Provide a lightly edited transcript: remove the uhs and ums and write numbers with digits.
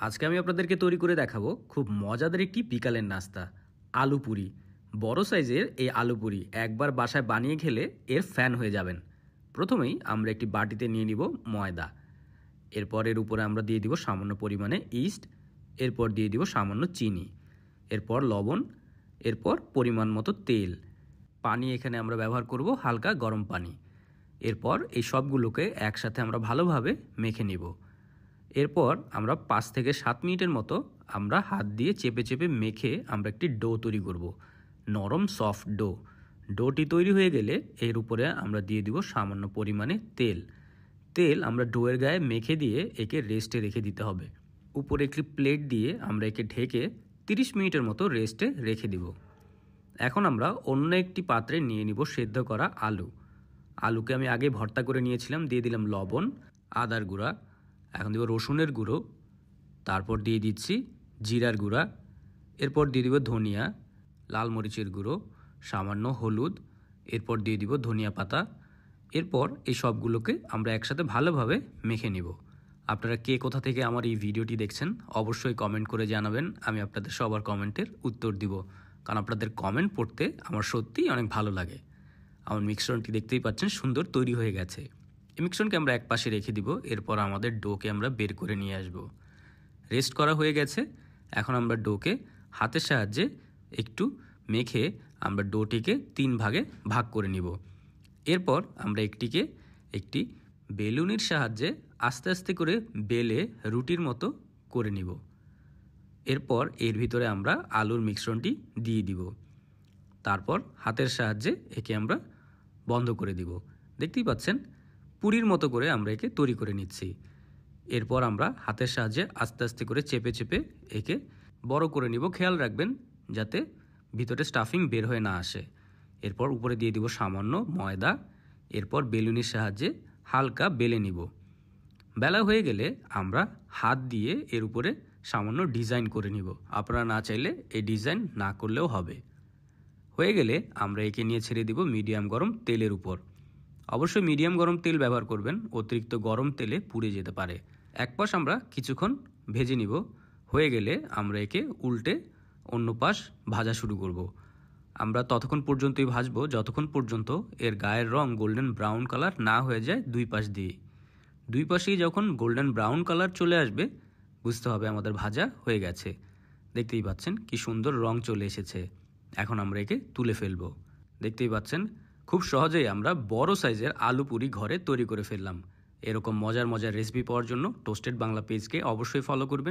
আজকে আমি আপনাদেরকে তৈরি করে দেখাবো খুব মজাদার একটি বিকালের নাস্তা, আলু পুরি। বড় সাইজের এই আলু পুরি একবার বাসায় বানিয়ে খেলে এর ফ্যান হয়ে যাবেন। প্রথমেই আমরা একটি বাটিতে নিয়ে নিব ময়দা। এরপর এর উপরে আমরা দিয়ে দিব সামান্য পরিমাণে ইস্ট। এরপর দিয়ে দিব সামান্য চিনি। এরপর লবণ। এরপর পরিমাণ মতো তেল। পানি এখানে আমরা ব্যবহার করব হালকা গরম পানি। এরপর এই সবগুলোকে একসাথে আমরা ভালোভাবে মেখে নিব। এরপর আমরা 5 থেকে 7 মিনিটের মতো আমরা হাত দিয়ে চেপে চেপে মেখে আমরা একটি ডো তৈরি করব, নরম সফট ডো। ডোটি তৈরি হয়ে গেলে এর উপরে আমরা দিয়ে দিব সামান্য পরিমাণে তেল আমরা ডোয়ের গায়ে মেখে দিয়ে একে রেস্টে রেখে দিতে হবে। উপরে একটি প্লেট দিয়ে আমরা একে ঢেকে 30 মিনিটের মতো রেস্টে রেখে দিব। এখন আমরা অন্য একটি পাত্রে নিয়ে নিব সেদ্ধ করা আলুকে আমি আগে ভর্তা করে নিয়েছিলাম। দিয়ে দিলাম লবণ, আদার গুঁড়া, এখন দিব রসুনের গুঁড়ো, তারপর দিয়ে দিচ্ছি জিরার গুঁড়া, এরপর দিয়ে দিব ধনিয়া, লাল মরিচের গুঁড়ো, সামান্য হলুদ, এরপর দিয়ে দিব ধনিয়া পাতা। এরপর এই সবগুলোকে আমরা একসাথে ভালোভাবে মেখে নিব। আপনারা কে কোথা থেকে আমার এই ভিডিওটি দেখছেন অবশ্যই কমেন্ট করে জানাবেন। আমি আপনাদের সবার কমেন্টের উত্তর দিব, কারণ আপনাদের কমেন্ট পড়তে আমার সত্যিই অনেক ভালো লাগে। আমার মিক্সচারটি দেখতেই পাচ্ছেন সুন্দর তৈরি হয়ে গেছে। এই মিক্সচারকে আমরা এক পাশে রেখে দিব। এরপর আমাদের ডোকে আমরা বের করে নিয়ে আসব। রেস্ট করা হয়ে গেছে। এখন আমরা ডোকে হাতের সাহায্যে একটু মেখে আমরা ডোটিকে 3 ভাগে ভাগ করে নিব। এরপর আমরা একটি বেলুনের সাহায্যে আস্তে আস্তে করে বেলে রুটির মতো করে নিব। এরপর এর ভিতরে আমরা আলুর মিশ্রণটি দিয়ে দিব। তারপর হাতের সাহায্যে একে আমরা বন্ধ করে দিব। দেখতেই পাচ্ছেন পুরির মতো করে আমরা একে তৈরি করে নিচ্ছি। এরপর আমরা হাতের সাহায্যে আস্তে আস্তে করে চেপে চেপে একে বড় করে নিব। খেয়াল রাখবেন যাতে ভিতরে স্টাফিং বের হয়ে না আসে। এরপর উপরে দিয়ে দিব সামান্য ময়দা। এরপর বেলুনের সাহায্যে হালকা বেলে নিব। বেলা হয়ে গেলে আমরা হাত দিয়ে এর উপরে সামান্য ডিজাইন করে নিব। আপনারা না চাইলে এই ডিজাইন না করলেও হবে। হয়ে গেলে আমরা একে নিয়ে ছেড়ে দিব মিডিয়াম গরম তেলের উপর। অবশ্যই মিডিয়াম গরম তেল ব্যবহার করবেন, অতিরিক্ত গরম তেলে পুড়ে যেতে পারে। এক পাশ আমরা কিছুক্ষণ ভেজে নিব। হয়ে গেলে আমরা একে উল্টে অন্য পাশ ভাজা শুরু করব। আমরা ততক্ষণ পর্যন্তই ভাজবো যতক্ষণ পর্যন্ত এর গায়ের রং গোল্ডেন ব্রাউন কালার না হয়ে যায় দুই পাশ দিয়ে। দুই পাশেই যখন গোল্ডেন ব্রাউন কালার চলে আসবে বুঝতে হবে আমাদের ভাজা হয়ে গেছে। দেখতেই পাচ্ছেন কি সুন্দর রং চলে এসেছে। এখন আমরা একে তুলে ফেলবো। দেখতেই পাচ্ছেন খুব সহজেই আমরা বড় সাইজের আলু পুরি ঘরে তৈরি করে ফেললাম। এরকম মজার মজার রেসিপি পাওয়ার জন্য টোস্টেড বাংলা পেজকে অবশ্যই ফলো করবেন।